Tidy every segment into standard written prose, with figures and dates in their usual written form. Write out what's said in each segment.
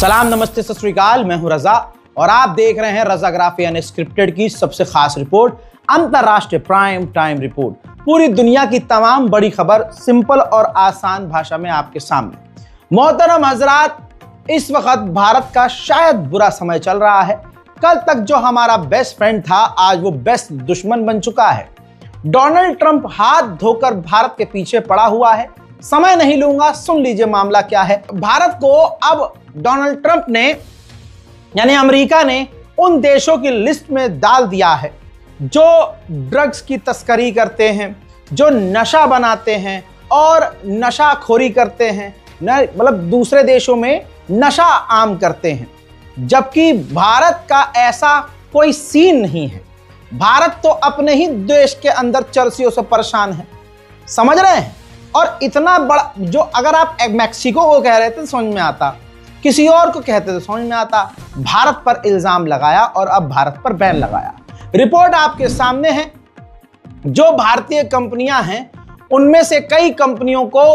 सलाम, नमस्ते, सत श्री अकाल। मैं हूं रजा और आप देख रहे हैं रजाग्राफी अनस्क्रिप्टेड की सबसे खास रिपोर्ट, अंतरराष्ट्रीय प्राइम टाइम रिपोर्ट। पूरी दुनिया की तमाम बड़ी खबर सिंपल और आसान भाषा में आपके सामने। मोहतरम हजरात, इस वक्त भारत का शायद बुरा समय चल रहा है। कल तक जो हमारा बेस्ट फ्रेंड था, आज वो बेस्ट दुश्मन बन चुका है। डोनाल्ड ट्रंप हाथ धोकर भारत के पीछे पड़ा हुआ है। समय नहीं लूंगा, सुन लीजिए मामला क्या है। भारत को अब डोनाल्ड ट्रंप ने यानी अमेरिका ने उन देशों की लिस्ट में डाल दिया है जो ड्रग्स की तस्करी करते हैं, जो नशा बनाते हैं और नशाखोरी करते हैं, मतलब दूसरे देशों में नशा आम करते हैं। जबकि भारत का ऐसा कोई सीन नहीं है। भारत तो अपने ही देश के अंदर चर्सियों से परेशान है, समझ रहे हैं। और इतना बड़ा, जो अगर आप मैक्सिको को कह रहे थे समझ में आता, किसी और को कहते थे समझ में आता, भारत पर इल्जाम लगाया और अब भारत पर बैन लगाया। रिपोर्ट आपके सामने है। जो भारतीय कंपनियां हैं उनमें से कई कंपनियों को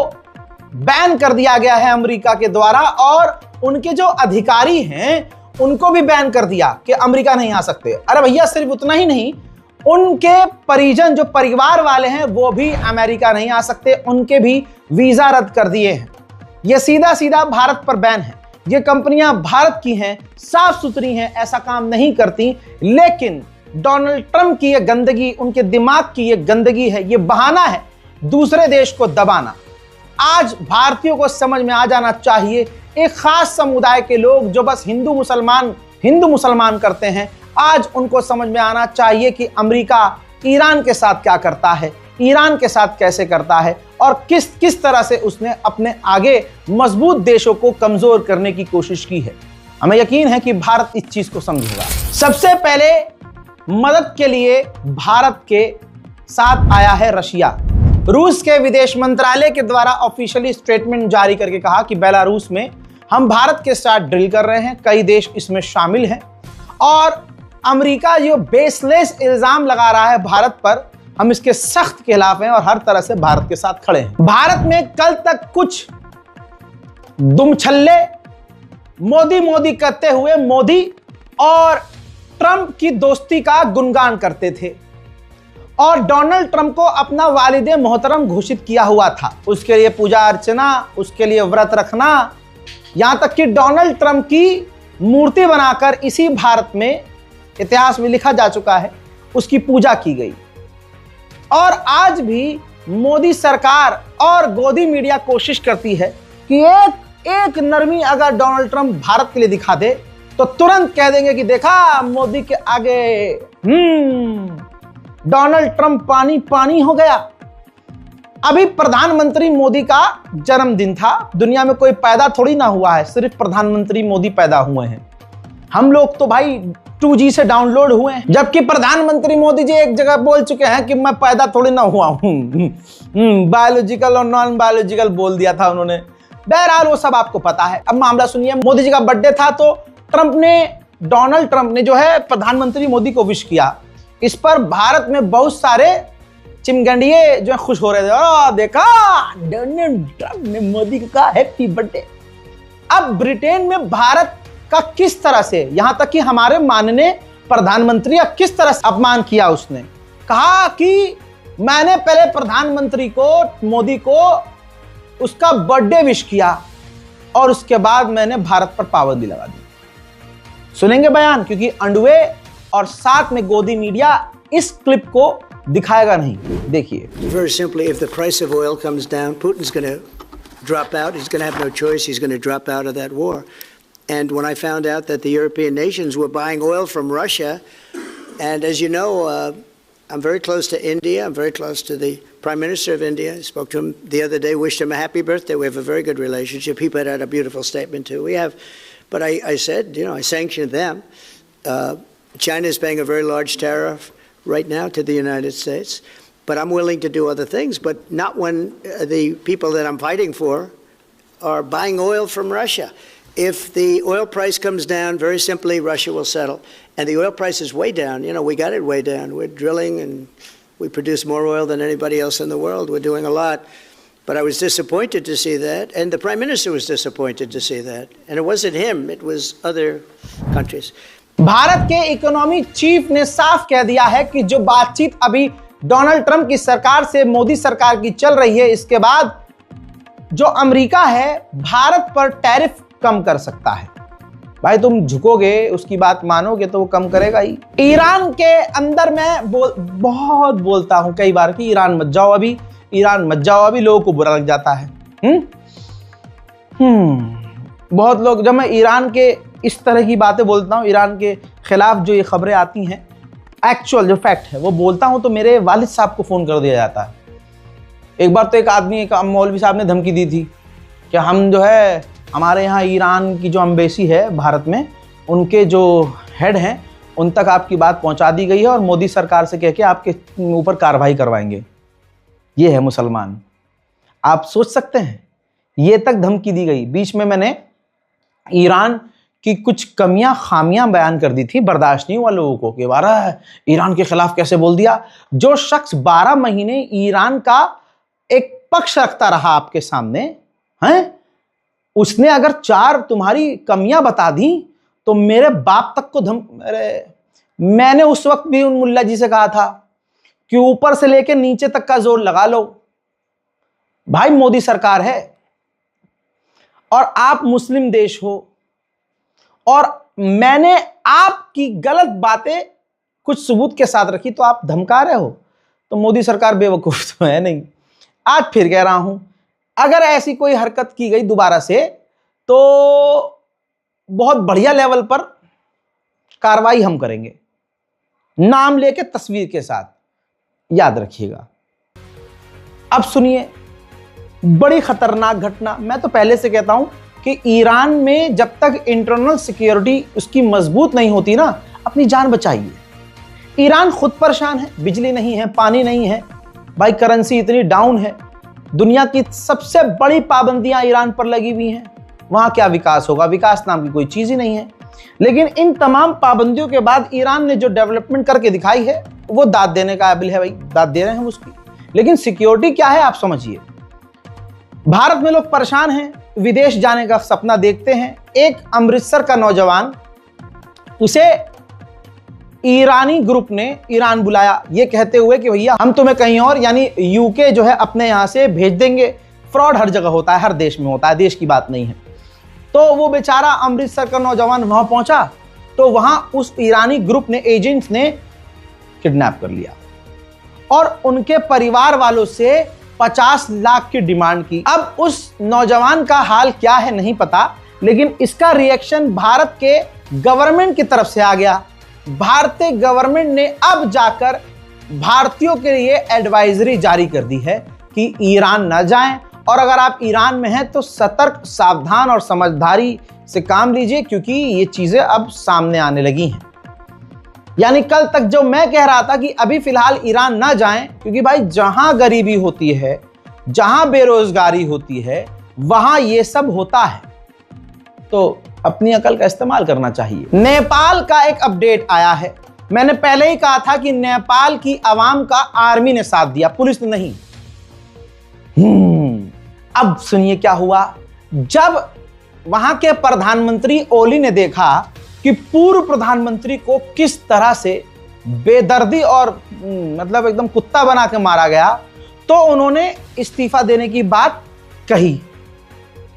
बैन कर दिया गया है अमेरिका के द्वारा, और उनके जो अधिकारी हैं उनको भी बैन कर दिया कि अमेरिका नहीं आ सकते। अरे भैया, सिर्फ उतना ही नहीं, उनके परिजन, जो परिवार वाले हैं, वो भी अमेरिका नहीं आ सकते, उनके भी वीजा रद्द कर दिए हैं। ये सीधा सीधा भारत पर बैन है। ये कंपनियां भारत की हैं, साफ सुथरी हैं, ऐसा काम नहीं करती, लेकिन डोनाल्ड ट्रंप की ये गंदगी, उनके दिमाग की ये गंदगी है, ये बहाना है दूसरे देश को दबाना। आज भारतीयों को समझ में आ जाना चाहिए, एक खास समुदाय के लोग जो बस हिंदू मुसलमान करते हैं, आज उनको समझ में आना चाहिए कि अमेरिका ईरान के साथ क्या करता है, ईरान के साथ कैसे करता है, और किस तरह से उसने अपने आगे मजबूत देशों को कमजोर करने की कोशिश की है। हमें यकीन है कि भारत इस चीज को समझेगा। सबसे पहले मदद के लिए भारत के साथ आया है रशिया। रूस के विदेश मंत्रालय के द्वारा ऑफिशियली स्टेटमेंट जारी करके कहा कि बेलारूस में हम भारत के साथ ड्रिल कर रहे हैं, कई देश इसमें शामिल हैं, और अमेरिका जो बेसलेस इल्जाम लगा रहा है भारत पर, हम इसके सख्त खिलाफ हैं और हर तरह से भारत के साथ खड़े हैं। भारत में कल तक कुछ दुमछल्ले मोदी करते हुए मोदी और ट्रंप की दोस्ती का गुणगान करते थे और डोनाल्ड ट्रंप को अपना वालिदे मोहतरम घोषित किया हुआ था। उसके लिए पूजा अर्चना, उसके लिए व्रत रखना, यहां तक कि डोनाल्ड ट्रंप की मूर्ति बनाकर इसी भारत में, इतिहास में लिखा जा चुका है, उसकी पूजा की गई। और आज भी मोदी सरकार और गोदी मीडिया कोशिश करती है कि एक नरमी अगर डोनाल्ड ट्रंप भारत के लिए दिखा दे तो तुरंत कह देंगे कि देखा, मोदी के आगे डोनाल्ड ट्रंप पानी पानी हो गया। अभी प्रधानमंत्री मोदी का जन्मदिन था। दुनिया में कोई पैदा थोड़ी ना हुआ है, सिर्फ प्रधानमंत्री मोदी पैदा हुए हैं। हम लोग तो भाई 2G से डाउनलोड हुए हैं, जबकि प्रधानमंत्री मोदी जी एक जगह बोल चुके हैं कि मैं पैदा थोड़ी ना हुआ हूं। बायोलॉजिकल और नॉन बायोलॉजिकल बोल दिया था उन्होंने। बहरहाल वो सब आपको पता है। अब मामला सुनिए। मोदी जी का बर्थडे था तो डोनाल्ड ट्रंप ने जो है प्रधानमंत्री मोदी को विश किया। इस पर भारत में बहुत सारे चिमगंडिये जो खुश हो रहे थे, देखा डोनाल्ड ट्रंप ने मोदी को कहा हैप्पी बर्थडे। अब ब्रिटेन में भारत का किस तरह से, यहां तक कि हमारे माननीय प्रधानमंत्री का किस तरह से अपमान किया। उसने कहा कि मैंने पहले प्रधानमंत्री को, मोदी को, उसका बर्थडे विश किया और उसके बाद मैंने भारत पर पाबंदी लगा दी। सुनेंगे बयान, क्योंकि अंडवे और साथ में गोदी मीडिया इस क्लिप को दिखाएगा नहीं। देखिए। Very simply, if the price of oil comes down, Putin's going to drop out. He's going to have no choice. He's going to drop out of that war. And when I found out that the European nations were buying oil from Russia, and as you know, I'm very close to India. I'm very close to the Prime Minister of India. I spoke to him the other day, wished him a happy birthday. We have a very good relationship. He put out a beautiful statement too. We have, but I said, I sanctioned them. China is paying a very large tariff right now to the United States, but I'm willing to do other things, but not when the people that I'm fighting for are buying oil from Russia. If the oil price comes down, very simply, Russia will settle. And the oil price is way down. We got it way down. We're drilling and we produce more oil than anybody else in the world. We're doing a lot. But I was disappointed to see that, and the Prime Minister was disappointed to see that. And it wasn't him, it was other countries. Bharat के economy chief ने साफ कह दिया है कि जो बातचीत अभी डोनाल्ड ट्रंप की सरकार से मोदी सरकार की चल रही है, इसके बाद जो अमेरिका है भारत पर टैरिफ कम कर सकता है। भाई तुम झुकोगे, उसकी बात मानोगे तो वो कम करेगा ही। ईरान के अंदर मैं बहुत बोलता हूं कई बार कि ईरान मत जाओ अभी, ईरान मत जाओ अभी, लोगों को बुरा लग जाता है। बहुत लोग, जब मैं ईरान के इस तरह की बातें बोलता हूं, ईरान के खिलाफ जो ये खबरें आती हैं, एक्चुअल जो फैक्ट है वो बोलता हूं, तो मेरे वालिद साहब को फोन कर दिया जाता है। एक बार तो एक आदमी, एक मौलवी साहब ने धमकी दी थी कि हम जो है, हमारे यहाँ ईरान की जो एम्बेसी है भारत में, उनके जो हेड हैं उन तक आपकी बात पहुंचा दी गई है और मोदी सरकार से कह के आपके ऊपर कार्रवाई करवाएंगे। ये है मुसलमान। आप सोच सकते हैं, ये तक धमकी दी गई। बीच में मैंने ईरान की कुछ कमियां खामियां बयान कर दी थी, बर्दाश्त नहीं हुआ लोगों को कि वारा ईरान के खिलाफ कैसे बोल दिया। जो शख्स 12 महीने ईरान का एक पक्ष रखता रहा आपके सामने हैं, उसने अगर 4 तुम्हारी कमियां बता दी तो मेरे बाप तक को मैंने उस वक्त भी उन मुल्ला जी से कहा था कि ऊपर से लेकर नीचे तक का जोर लगा लो। भाई मोदी सरकार है और आप मुस्लिम देश हो, और मैंने आपकी गलत बातें कुछ सबूत के साथ रखी तो आप धमका रहे हो, तो मोदी सरकार बेवकूफ तो है नहीं। आज फिर कह रहा हूं, अगर ऐसी कोई हरकत की गई दोबारा से तो बहुत बढ़िया लेवल पर कार्रवाई हम करेंगे, नाम लेके तस्वीर के साथ, याद रखिएगा। अब सुनिए, बड़ी खतरनाक घटना। मैं तो पहले से कहता हूं कि ईरान में जब तक इंटरनल सिक्योरिटी उसकी मजबूत नहीं होती ना, अपनी जान बचाइए। ईरान खुद परेशान है, बिजली नहीं है, पानी नहीं है, भाई करेंसी इतनी डाउन है, दुनिया की सबसे बड़ी पाबंदियां ईरान पर लगी हुई हैं। वहां क्या विकास होगा? विकास नाम की कोई चीज ही नहीं है। लेकिन इन तमाम पाबंदियों के बाद ईरान ने जो डेवलपमेंट करके दिखाई है वो दाद देने का काबिल है। भाई दाद दे रहे हैं हम उसकी, लेकिन सिक्योरिटी क्या है आप समझिए। भारत में लोग परेशान हैं, विदेश जाने का सपना देखते हैं। एक अमृतसर का नौजवान, उसे ईरानी ग्रुप ने ईरान बुलाया ये कहते हुए कि भैया हम तुम्हें कहीं और, यानी यूके जो है अपने यहां से भेज देंगे। फ्रॉड हर जगह होता है, हर देश में होता है, देश की बात नहीं है। तो वो बेचारा अमृतसर का नौजवान वहां पहुंचा तो वहां उस ईरानी ग्रुप ने, एजेंट्स ने किडनैप कर लिया और उनके परिवार वालों से 50 लाख की डिमांड की। अब उस नौजवान का हाल क्या है नहीं पता, लेकिन इसका रिएक्शन भारत के गवर्नमेंट की तरफ से आ गया। भारतीय गवर्नमेंट ने अब जाकर भारतीयों के लिए एडवाइजरी जारी कर दी है कि ईरान न जाएं, और अगर आप ईरान में हैं तो सतर्क, सावधान और समझदारी से काम लीजिए, क्योंकि ये चीजें अब सामने आने लगी हैं। यानी कल तक जो मैं कह रहा था कि अभी फिलहाल ईरान ना जाएं, क्योंकि भाई जहां गरीबी होती है, जहां बेरोजगारी होती है, वहां ये सब होता है। तो अपनी अकल का इस्तेमाल करना चाहिए। नेपाल का एक अपडेट आया है। मैंने पहले ही कहा था कि नेपाल की आवाम का आर्मी ने साथ दिया, पुलिस ने नहीं। अब सुनिए क्या हुआ। जब वहां के प्रधानमंत्री ओली ने देखा कि पूर्व प्रधानमंत्री को किस तरह से बेदर्दी और मतलब एकदम कुत्ता बना के मारा गया, तो उन्होंने इस्तीफा देने की बात कही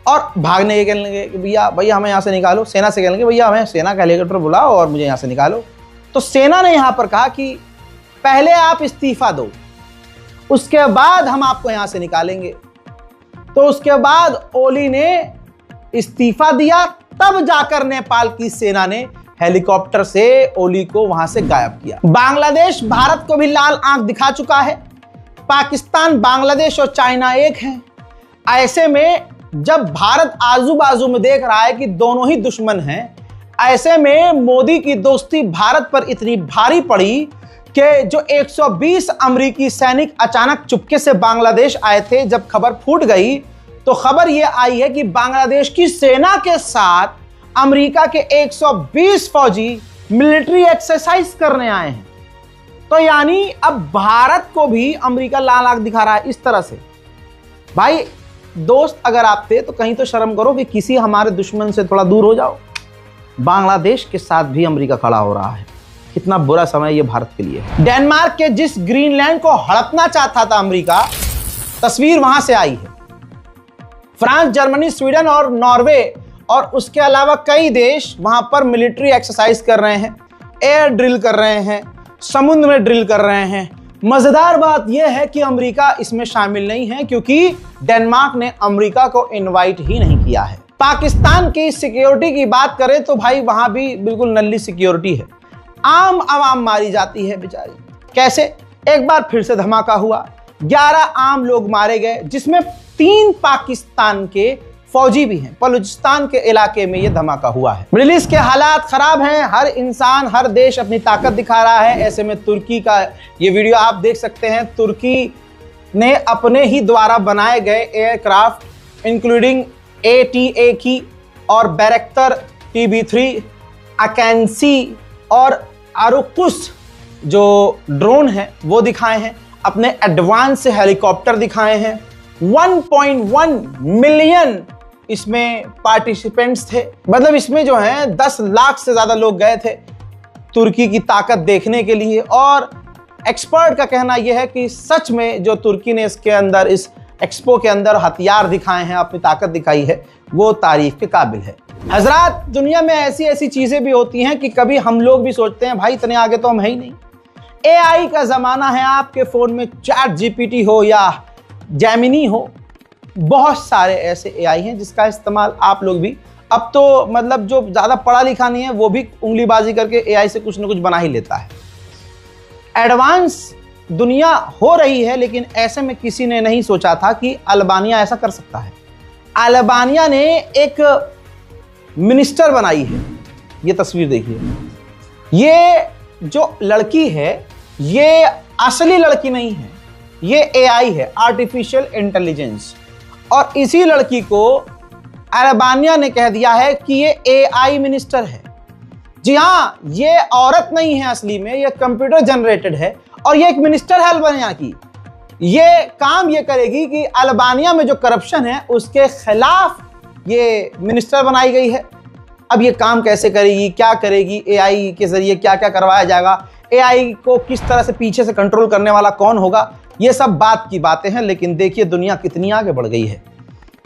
और भागने के कहने लगे कि भैया हमें यहां से निकालो। सेना से कहने लगे भैया हमें सेना का हेलीकॉप्टर बुलाओ और मुझे यहां से निकालो। तो सेना ने यहां पर कहा कि पहले आप इस्तीफा दो, उसके बाद हम आपको यहां से निकालेंगे। तो उसके बाद ओली ने इस्तीफा दिया, तब जाकर नेपाल की सेना ने हेलीकॉप्टर से ओली को वहां से गायब किया। बांग्लादेश भारत को भी लाल आंख दिखा चुका है। पाकिस्तान, बांग्लादेश और चाइना एक हैं। ऐसे में जब भारत आजू बाजू में देख रहा है कि दोनों ही दुश्मन हैं, ऐसे में मोदी की दोस्ती भारत पर इतनी भारी पड़ी कि जो 120 अमेरिकी सैनिक अचानक चुपके से बांग्लादेश आए थे, जब खबर फूट गई तो खबर यह आई है कि बांग्लादेश की सेना के साथ अमेरिका के 120 फौजी मिलिट्री एक्सरसाइज करने आए हैं। तो यानी अब भारत को भी अमेरिका लाल आंख दिखा रहा है इस तरह से। भाई दोस्त अगर आप थे तो कहीं तो शर्म करो कि किसी हमारे दुश्मन से थोड़ा दूर हो जाओ। बांग्लादेश के साथ भी अमेरिका खड़ा हो रहा है। कितना बुरा समय ये भारत के लिए है। डेनमार्क के जिस ग्रीनलैंड को हड़पना चाहता था अमेरिका, तस्वीर वहां से आई है। फ्रांस, जर्मनी, स्वीडन और नॉर्वे और उसके अलावा कई देश वहां पर मिलिट्री एक्सरसाइज कर रहे हैं, एयर ड्रिल कर रहे हैं, समुद्र में ड्रिल कर रहे हैं। मजेदार बात यह है कि अमेरिका इसमें शामिल नहीं है, क्योंकि डेनमार्क ने अमेरिका को इनवाइट ही नहीं किया है। पाकिस्तान की सिक्योरिटी की बात करें तो भाई वहां भी बिल्कुल नल्ली सिक्योरिटी है। आम आवाम मारी जाती है बेचारी। कैसे? एक बार फिर से धमाका हुआ, 11 आम लोग मारे गए, जिसमें 3 पाकिस्तान के फौजी भी हैं। बलूचिस्तान के इलाके में यह धमाका हुआ है। मिडिल ईस्ट के हालात खराब हैं। हर इंसान, हर देश अपनी ताकत दिखा रहा है। ऐसे में तुर्की का ये वीडियो आप देख सकते हैं। तुर्की ने अपने ही द्वारा बनाए गए एयरक्राफ्ट इंक्लूडिंग AT-AQ और बैरक्टर TB3, अकैंसी और आरुकुस जो ड्रोन है वो दिखाए हैं। अपने एडवांस हेलीकॉप्टर दिखाए हैं। 1.1 मिलियन इसमें पार्टिसिपेंट्स थे। मतलब इसमें जो है 10 लाख से ज्यादा लोग गए थे तुर्की की ताकत देखने के लिए। और एक्सपर्ट का कहना यह है कि सच में जो तुर्की ने इसके अंदर, इस एक्सपो के अंदर हथियार दिखाए हैं, अपनी ताकत दिखाई है, वो तारीफ के काबिल है। हजरात, दुनिया में ऐसी ऐसी चीजें भी होती हैं कि कभी हम लोग भी सोचते हैं भाई इतने आगे तो हम है ही नहीं। AI का जमाना है। आपके फोन में ChatGPT हो या जेमिनी हो, बहुत सारे ऐसे AI हैं जिसका इस्तेमाल आप लोग भी, अब तो मतलब जो ज्यादा पढ़ा लिखा नहीं है वो भी उंगलीबाजी करके AI से कुछ ना कुछ बना ही लेता है। एडवांस दुनिया हो रही है, लेकिन ऐसे में किसी ने नहीं सोचा था कि अल्बानिया ऐसा कर सकता है। अल्बानिया ने एक मिनिस्टर बनाई है। ये तस्वीर देखिए। ये जो लड़की है ये असली लड़की नहीं है, ये AI है, आर्टिफिशियल इंटेलिजेंस। और इसी लड़की को अल्बानिया ने कह दिया है कि ये AI मिनिस्टर है। जी हाँ, ये औरत नहीं है असली में, ये कंप्यूटर जनरेटेड है और ये एक मिनिस्टर है अल्बानिया की। ये काम ये करेगी कि अल्बानिया में जो करप्शन है उसके खिलाफ ये मिनिस्टर बनाई गई है। अब ये काम कैसे करेगी, क्या करेगी, AI के जरिए क्या क्या करवाया जाएगा, AI को किस तरह से पीछे से कंट्रोल करने वाला कौन होगा, ये सब बात की बातें हैं। लेकिन देखिए दुनिया कितनी आगे बढ़ गई है।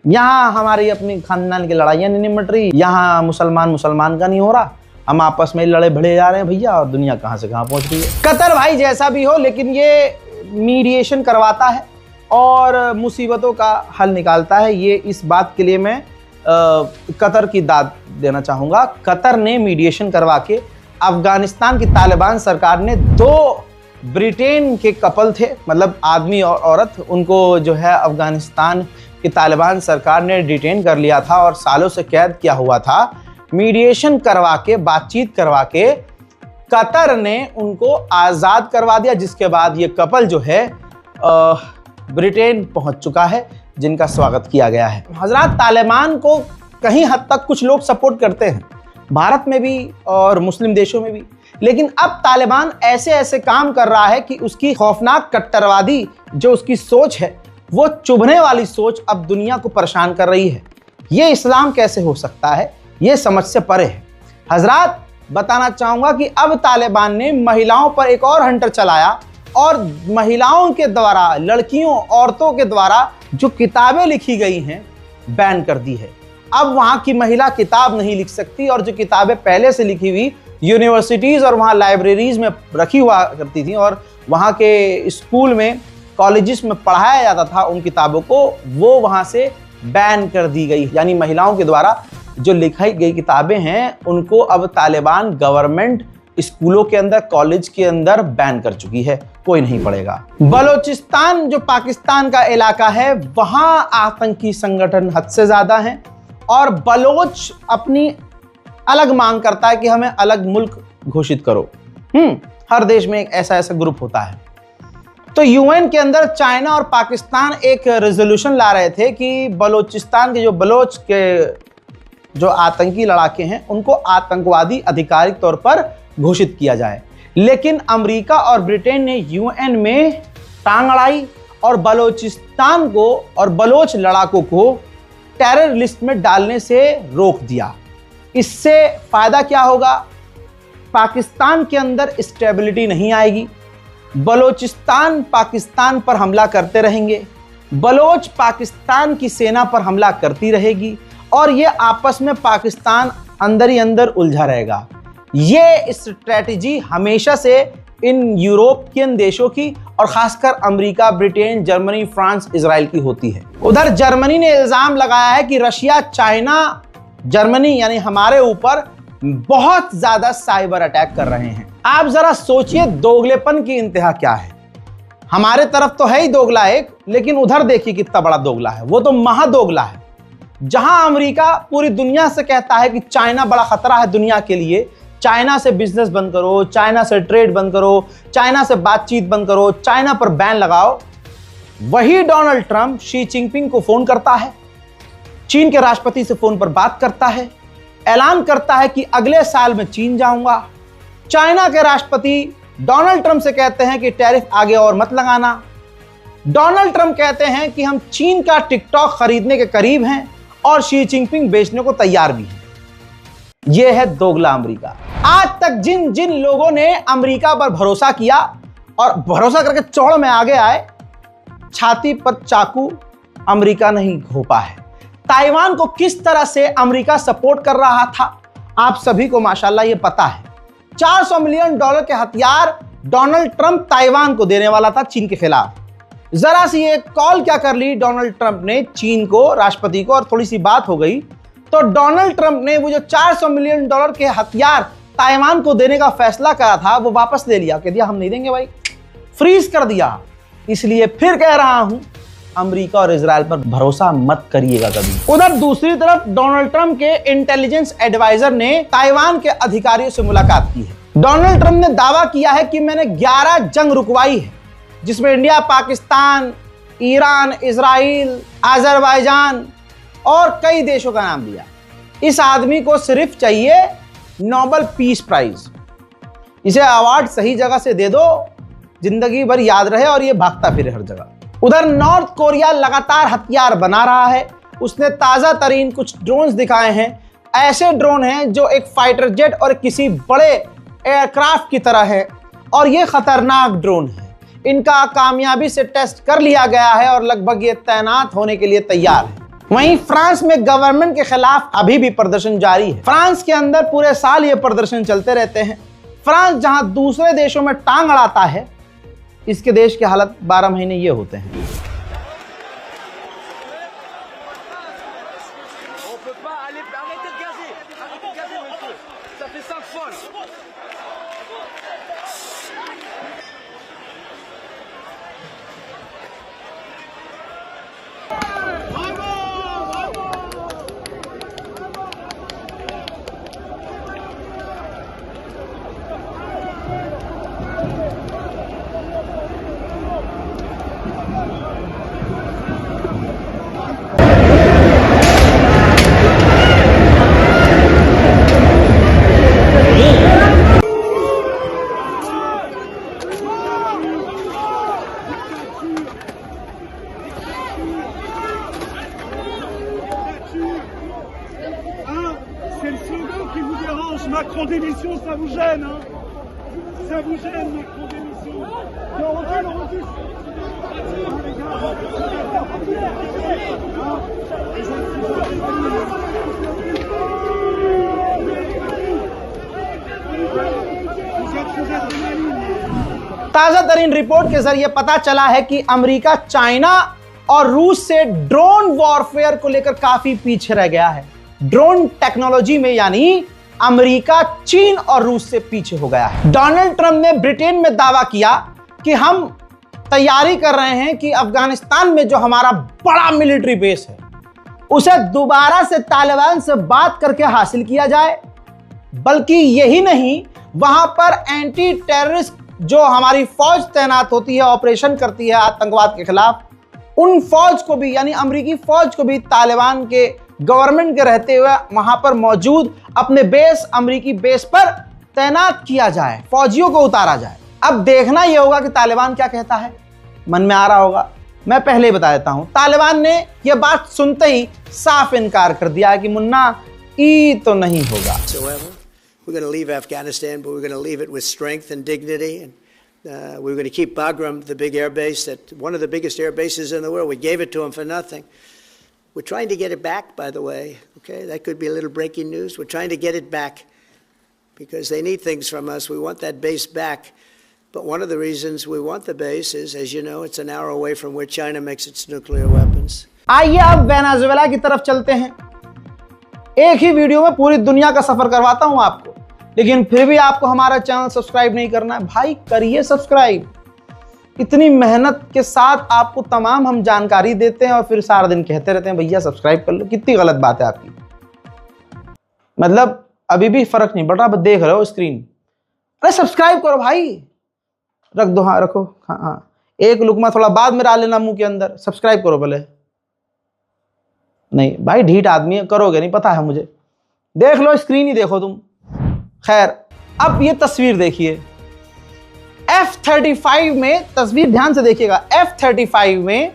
यहाँ हमारी अपनी खानदान की लड़ाइयाँ नहीं निमट रही, यहाँ मुसलमान का नहीं हो रहा, हम आपस में लड़े भड़े जा रहे हैं भैया, और दुनिया कहाँ से कहाँ पहुँच रही है। कतर भाई जैसा भी हो, लेकिन ये मीडिएशन करवाता है और मुसीबतों का हल निकालता है। ये इस बात के लिए मैं कतर की दाद देना चाहूँगा। कतर ने मीडिएशन करवा के अफगानिस्तान की तालिबान सरकार ने 2 ब्रिटेन के कपल थे, मतलब आदमी और औरत, उनको जो है अफगानिस्तान की तालिबान सरकार ने डिटेन कर लिया था और सालों से कैद किया हुआ था। मीडिएशन करवा के, बातचीत करवा के कतर ने उनको आज़ाद करवा दिया, जिसके बाद ये कपल जो है ब्रिटेन पहुंच चुका है, जिनका स्वागत किया गया है। हजरात, तालिबान को कहीं हद तक कुछ लोग सपोर्ट करते हैं, भारत में भी और मुस्लिम देशों में भी। लेकिन अब तालिबान ऐसे ऐसे काम कर रहा है कि उसकी खौफनाक कट्टरवादी जो उसकी सोच है, वो चुभने वाली सोच अब दुनिया को परेशान कर रही है। ये इस्लाम कैसे हो सकता है, ये समझ से परे है। हजरात, बताना चाहूंगा कि अब तालिबान ने महिलाओं पर एक और हंटर चलाया और महिलाओं के द्वारा, लड़कियों, औरतों के द्वारा जो किताबें लिखी गई हैं बैन कर दी है। अब वहां की महिला किताब नहीं लिख सकती, और जो किताबें पहले से लिखी हुई यूनिवर्सिटीज और वहाँ लाइब्रेरीज में रखी हुआ करती थी और वहाँ के स्कूल में, कॉलेजेस में पढ़ाया जाता था उन किताबों को, वो वहाँ से बैन कर दी गई। यानी महिलाओं के द्वारा जो लिखाई गई किताबें हैं उनको अब तालिबान गवर्नमेंट स्कूलों के अंदर, कॉलेज के अंदर बैन कर चुकी है, कोई नहीं पढ़ेगा। बलोचिस्तान जो पाकिस्तान का इलाका है, वहां आतंकी संगठन हद से ज्यादा हैं और बलोच अपनी अलग मांग करता है कि हमें अलग मुल्क घोषित करो। हर देश में एक ऐसा ऐसा ग्रुप होता है। तो यूएन के अंदर चाइना और पाकिस्तान एक रेजोल्यूशन ला रहे थे कि बलोचिस्तान के जो बलोच के जो आतंकी लड़ाके हैं उनको आतंकवादी आधिकारिक तौर पर घोषित किया जाए। लेकिन अमेरिका और ब्रिटेन ने यूएन में टांग अड़ाई और बलोचिस्तान को और बलोच लड़ाकों को टेरर लिस्ट में डालने से रोक दिया। इससे फायदा क्या होगा? पाकिस्तान के अंदर स्टेबिलिटी नहीं आएगी, बलोचिस्तान पाकिस्तान पर हमला करते रहेंगे, बलोच पाकिस्तान की सेना पर हमला करती रहेगी और ये आपस में पाकिस्तान अंदर ही अंदर उलझा रहेगा। ये स्ट्रेटजी हमेशा से इन यूरोपियन देशों की और खासकर America, Britain, Germany, France, Israel की होती है। उधर जर्मनी ने इल्जाम लगाया है कि रशिया, चाइना, जर्मनी यानी हमारे ऊपर बहुत ज्यादा साइबर अटैक कर रहे हैं। आप जरा सोचिए दोगलेपन की इंतहा क्या है। हमारे तरफ तो है ही दोगला एक, लेकिन उधर देखिए कितना बड़ा दोगला है, वो तो महादोगला है। जहां अमेरिका पूरी दुनिया से कहता है कि चाइना बड़ा खतरा है दुनिया के लिए, चाइना से बिजनेस बंद करो, चाइना से ट्रेड बंद करो, चाइना से बातचीत बंद करो, चाइना पर बैन लगाओ, वही डोनाल्ड ट्रंप शी जिनपिंग को फोन करता है, चीन के राष्ट्रपति से फोन पर बात करता है, ऐलान करता है कि अगले साल में चीन जाऊंगा। चाइना के राष्ट्रपति डोनाल्ड ट्रंप से कहते हैं कि टैरिफ आगे और मत लगाना। डोनाल्ड ट्रंप कहते हैं कि हम चीन का टिकटॉक खरीदने के करीब हैं और शी जिनपिंग बेचने को तैयार भी हैं। यह है दोगला अमेरिका। आज तक जिन जिन लोगों ने अमेरिका पर भरोसा किया और भरोसा करके चौड़ में आगे आए, छाती पर चाकू अमेरिका नहीं घोंपा है। ताइवान को किस तरह से अमेरिका सपोर्ट कर रहा था, आप सभी को माशाल्लाह ये पता है। $400 मिलियन के हथियार डोनाल्ड ट्रंप ताइवान को देने वाला था चीन के खिलाफ। जरा सी एक कॉल क्या कर ली डोनाल्ड ट्रंप ने चीन को, राष्ट्रपति को, और थोड़ी सी बात हो गई तो डोनाल्ड ट्रंप ने वो जो $400 मिलियन के हथियार ताइवान को देने का फैसला करा था वो वापस ले लिया, कह दिया हम नहीं देंगे भाई, फ्रीज कर दिया। इसलिए फिर कह रहा हूं अमेरिका और इजराइल पर भरोसा मत करिएगा कभी। उधर दूसरी तरफ डोनाल्ड ट्रंप के इंटेलिजेंस एडवाइजर ने ताइवान के अधिकारियों से मुलाकात की है। डोनाल्ड ट्रंप ने दावा किया है कि मैंने 11 जंग रुकवाई है, जिसमें India, Pakistan, Iran, Israel, Azerbaijan और कई देशों का नाम लिया। इस आदमी को सिर्फ चाहिए नोबेल पीस प्राइज। इसे अवार्ड सही जगह से दे दो, जिंदगी भर याद रहे और ये भागता फिरे हर जगह। उधर नॉर्थ कोरिया लगातार हथियार बना रहा है। उसने ताजा तरीन कुछ ड्रोन्स दिखाए हैं। ऐसे ड्रोन हैं जो एक फाइटर जेट और किसी बड़े एयरक्राफ्ट की तरह है और ये खतरनाक ड्रोन है। इनका कामयाबी से टेस्ट कर लिया गया है और लगभग ये तैनात होने के लिए तैयार है। वहीं फ्रांस में गवर्नमेंट के खिलाफ अभी भी प्रदर्शन जारी है। फ्रांस के अंदर पूरे साल ये प्रदर्शन चलते रहते हैं। फ्रांस जहां दूसरे देशों में टांग अड़ाता है, इसके देश की हालत 12 महीने ये होते हैं। C'est le slogan qui vous dérange. Macron démission, ça vous gêne, hein? Ça vous gêne, Macron démission? Non, recule, recule. ताजा तरीन रिपोर्ट के जरिए पता चला है कि अमेरिका चाइना और रूस से ड्रोन वॉरफेयर को लेकर काफी पीछे रह गया है। ड्रोन टेक्नोलॉजी में यानी अमेरिका चीन और रूस से पीछे हो गया है। डोनाल्ड ट्रंप ने ब्रिटेन में दावा किया कि हम तैयारी कर रहे हैं कि अफगानिस्तान में जो हमारा बड़ा मिलिट्री बेस है उसे दोबारा से तालिबान से बात करके हासिल किया जाए। बल्कि यही नहीं, वहां पर एंटी टेररिस्ट जो हमारी फौज तैनात होती है, ऑपरेशन करती है आतंकवाद के खिलाफ, उन फौज को भी यानी अमेरिकी फौज को भी तालिबान के गवर्नमेंट के रहते हुए वहां पर मौजूद अपने बेस, अमेरिकी बेस पर तैनात किया जाए, फौजियों को उतारा जाए। अब देखना यह होगा कि तालिबान क्या कहता है। मन में आ रहा होगा मैं पहले ही बता देता हूं, तालिबान ने यह बात सुनते ही साफ इनकार कर दिया कि मुन्ना ई तो नहीं होगा। We're going to leave Afghanistan, but we're going to leave it with strength and dignity. And we're going to keep Bagram, the big air base, that one of the biggest air bases in the world. We gave it to them for nothing. We're trying to get it back, by the way. Okay, that could be a little breaking news. We're trying to get it back because they need things from us. We want that base back. But one of the reasons we want the base is, as you know, it's an hour away from where China makes its nuclear weapons. आइए अब Venezuela की तरफ चलते हैं। एक ही video में पूरी दुनिया का सफर करवाता हूं आपको, लेकिन फिर भी आपको हमारा चैनल सब्सक्राइब नहीं करना है, भाई करिए सब्सक्राइब। इतनी मेहनत के साथ आपको तमाम हम जानकारी देते हैं और फिर सारा दिन कहते रहते हैं भैया सब्सक्राइब कर लो। कितनी गलत बात है आपकी। मतलब अभी भी फर्क नहीं पड़ रहा, देख रहे हो स्क्रीन। अरे सब्सक्राइब करो भाई, रख दो, हाँ रखो, हाँ एक लुकमा थोड़ा बाद में डाल लेना मुंह के अंदर। सब्सक्राइब करो पहले। नहीं भाई ढीठ आदमी है, करोगे नहीं, पता है मुझे। देख लो स्क्रीन ही देखो तुम। खैर अब ये तस्वीर देखिए, F-35 में, तस्वीर ध्यान से देखिएगा, F-35 में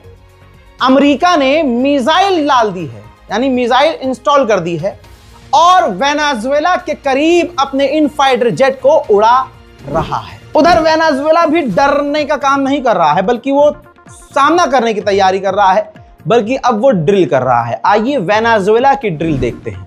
अमेरिका ने मिसाइल डाल दी है, यानी मिसाइल इंस्टॉल कर दी है और वेनेजुएला के करीब अपने इन फाइटर जेट को उड़ा रहा है। उधर वेनेजुएला भी डरने का काम नहीं कर रहा है, बल्कि वो सामना करने की तैयारी कर रहा है, बल्कि अब वो ड्रिल कर रहा है। आइए वेनेजुएला की ड्रिल देखते हैं।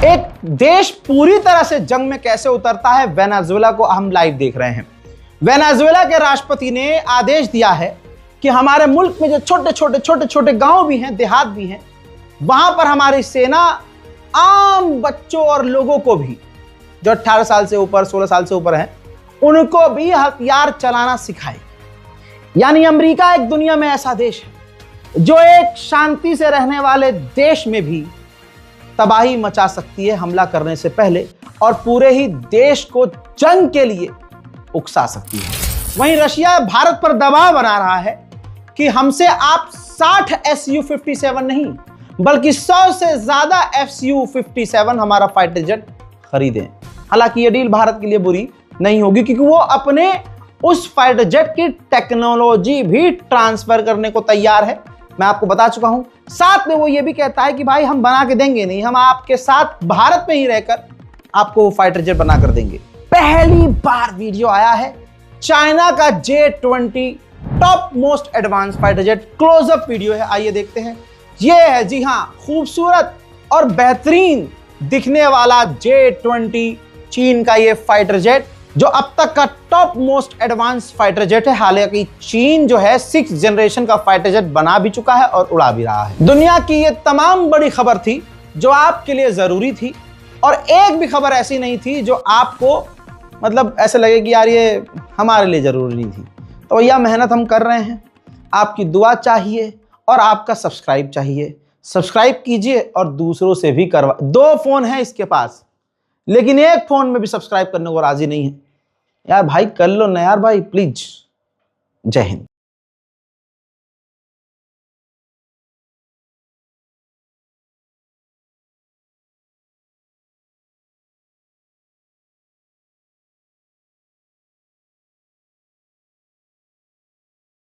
एक देश पूरी तरह से जंग में कैसे उतरता है, वेनेजुएला को हम लाइव देख रहे हैं। वेनेजुएला के राष्ट्रपति ने आदेश दिया है कि हमारे मुल्क में जो छोटे छोटे गांव भी हैं, देहात भी हैं, वहां पर हमारी सेना आम बच्चों और लोगों को भी, जो 18 साल से ऊपर, 16 साल से ऊपर हैं, उनको भी हथियार चलाना सिखाए। यानी अमेरिका एक दुनिया में ऐसा देश है जो एक शांति से रहने वाले देश में भी तबाही मचा सकती है हमला करने से पहले, और पूरे ही देश को जंग के लिए उकसा सकती है। वहीं रशिया भारत पर दबाव बना रहा है कि हमसे आप 60 Su-57 नहीं बल्कि 100 से ज्यादा Su-57 हमारा फाइटर जेट खरीदें। हालांकि यह डील भारत के लिए बुरी नहीं होगी, क्योंकि वो अपने उस फाइटर जेट की टेक्नोलॉजी भी ट्रांसफर करने को तैयार है। मैं आपको बता चुका हूं। साथ में वो ये भी कहता है कि भाई हम बना के देंगे नहीं, हम आपके साथ भारत में ही रहकर आपको फाइटर जेट बना कर देंगे। पहली बार वीडियो आया है चाइना का J-20 top most advance fighter jet. Closeup video है, आइए देखते हैं। ये है, जी हां, खूबसूरत और बेहतरीन दिखने वाला J-20 चीन का ये फाइटर जेट, जो अब तक का top most advance fighter jet है। हालांकि चीन जो है 6th जनरेशन का फाइटर जेट बना भी चुका है और उड़ा भी रहा है। दुनिया की ये तमाम बड़ी खबर थी जो आपके लिए जरूरी थी, और एक भी खबर ऐसी नहीं थी जो आपको मतलब ऐसे लगे कि यार ये हमारे लिए जरूरी नहीं थी। तो भैया मेहनत हम कर रहे हैं, आपकी दुआ चाहिए और आपका सब्सक्राइब चाहिए। सब्सक्राइब कीजिए और दूसरों से भी करवा। 2 फोन है इसके पास, लेकिन एक फोन में भी सब्सक्राइब करने को राजी नहीं है। यार भाई कर लो ना यार भाई, प्लीज। जय हिंद।